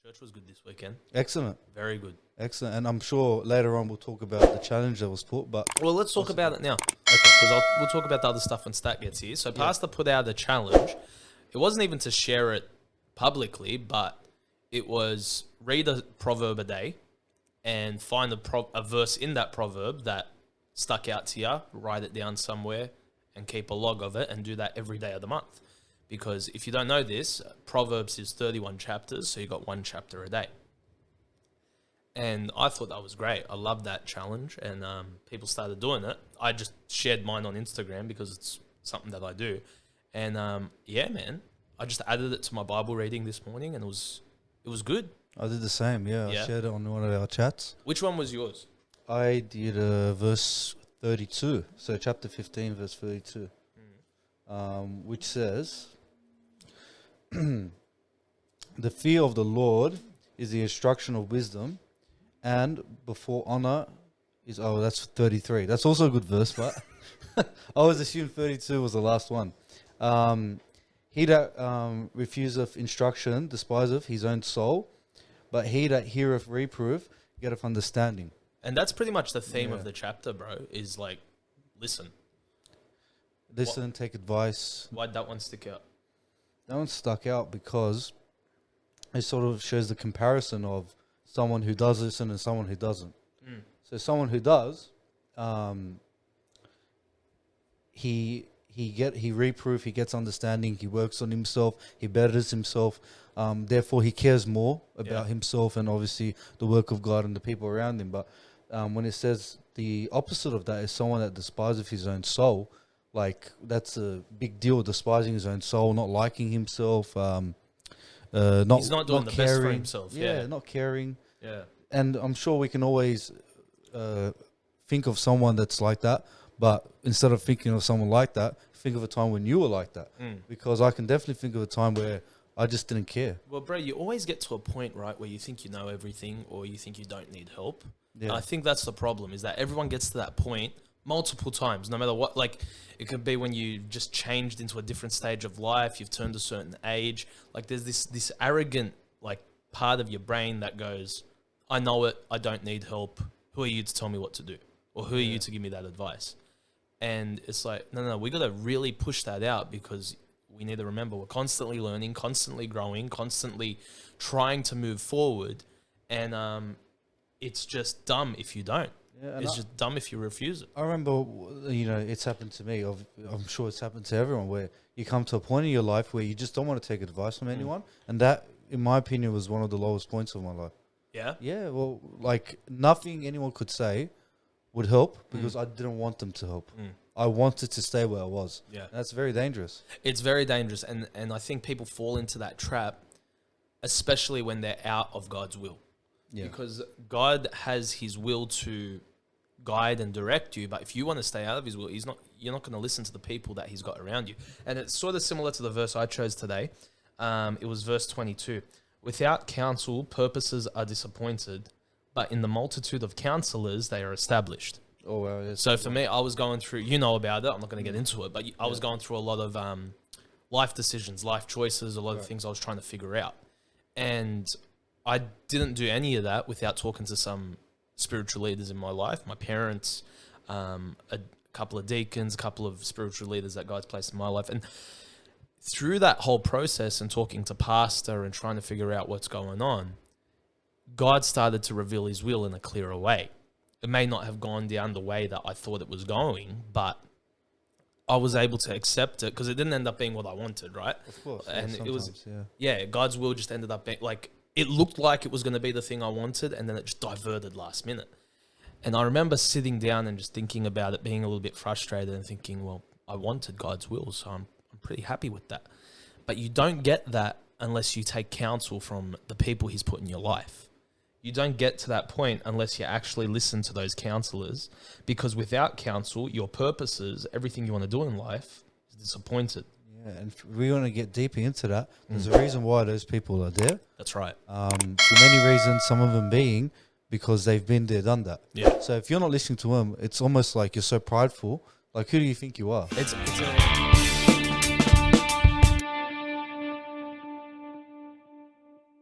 Church was good this weekend. Excellent. Very good. Excellent. And I'm sure later on we'll talk about the challenge that was put. But Well, let's talk about it now. Okay. Because we'll talk about the other stuff when Stat gets here. So Pastor put out a challenge. It wasn't even to share it publicly, but it was read a proverb a day and find a verse in that proverb that stuck out to you, write it down somewhere and keep a log of it and do that every day of the month. Because if you don't know this, Proverbs is 31 chapters, so you got one chapter a day. And I thought that was great. I loved that challenge, and people started doing it. I just shared mine on Instagram because it's something that I do. And yeah, man, I just added it to my Bible reading this morning, and it was good. I did the same. Yeah, I shared it on one of our chats. Which one was yours? I did verse 32. So chapter 15, verse 32, which says, "The fear of the Lord is the instruction of wisdom, and before honor is..." Oh, that's 33. That's also a good verse, but I always assumed 32 was the last one. He that refuseth instruction despiseth his own soul, but he that heareth reproof getteth understanding. And that's pretty much the theme of the chapter, bro, is like, listen. Listen, take advice. Why'd that one stick out? That one stuck out because it sort of shows the comparison of someone who does listen and someone who doesn't. So someone who does, he reproof, he gets understanding, he works on himself, he betters himself, therefore he cares more about himself and obviously the work of God and the people around him. But when it says the opposite of that is someone that despises his own soul, like that's a big deal, despising his own soul, not liking himself, he's not doing the caring. best for himself. Yeah, not caring. Yeah. And I'm sure we can always think of someone that's like that, but instead of thinking of someone like that, think of a time when you were like that. Because I can definitely think of a time where I just didn't care. Well, bro, you always get to a point, right, where you think you know everything or you think you don't need help. Yeah. And I think that's the problem, is that everyone gets to that point multiple times, no matter what. Like, it could be when you just changed into a different stage of life, you've turned a certain age. Like, there's this arrogant, like, part of your brain that goes, I know it, I don't need help. Who are you to tell me what to do? Or who are you to give me that advice? And it's like, no, we got to really push that out, because we need to remember we're constantly learning, constantly growing, constantly trying to move forward. And it's just dumb if you don't. Yeah, it's just dumb if you refuse it. I remember, it's happened to me. I'm sure it's happened to everyone, where you come to a point in your life where you just don't want to take advice from anyone. And that, in my opinion, was one of the lowest points of my life. Yeah? Yeah, well, like nothing anyone could say would help because I didn't want them to help. I wanted to stay where I was. Yeah. That's very dangerous. It's very dangerous. And I think people fall into that trap, especially when they're out of God's will. Yeah. Because God has his will to guide and direct you, but if you want to stay out of his will, you're not going to listen to the people that he's got around you. And it's sort of similar to the verse I chose today. It was verse 22. Without counsel, purposes are disappointed, but in the multitude of counselors, they are established. Oh, wow. Yes. So for me, I was going through, you know about it, I'm not going to get into it, but I was going through a lot of life decisions, life choices, a lot of things I was trying to figure out. And I didn't do any of that without talking to some spiritual leaders in my life, my parents, a couple of deacons, a couple of spiritual leaders that God's placed in my life. And through that whole process and talking to pastor and trying to figure out what's going on, God started to reveal his will in a clearer way. It may not have gone down the way that I thought it was going, but I was able to accept it because it didn't end up being what I wanted, right? Of course. And it was, God's will just ended up being like, it looked like it was going to be the thing I wanted, and then it just diverted last minute. And I remember sitting down and just thinking about it, being a little bit frustrated and thinking, well, I wanted God's will, so I'm pretty happy with that. But you don't get that unless you take counsel from the people he's put in your life. You don't get to that point unless you actually listen to those counselors, because without counsel, your purposes, everything you want to do in life, is disappointed. Yeah, and if we want to get deeper into that, there's a reason why those people are there. That's right. For many reasons, some of them being because they've been there, done that. Yeah. So if you're not listening to them, it's almost like you're so prideful. Like, who do you think you are? It's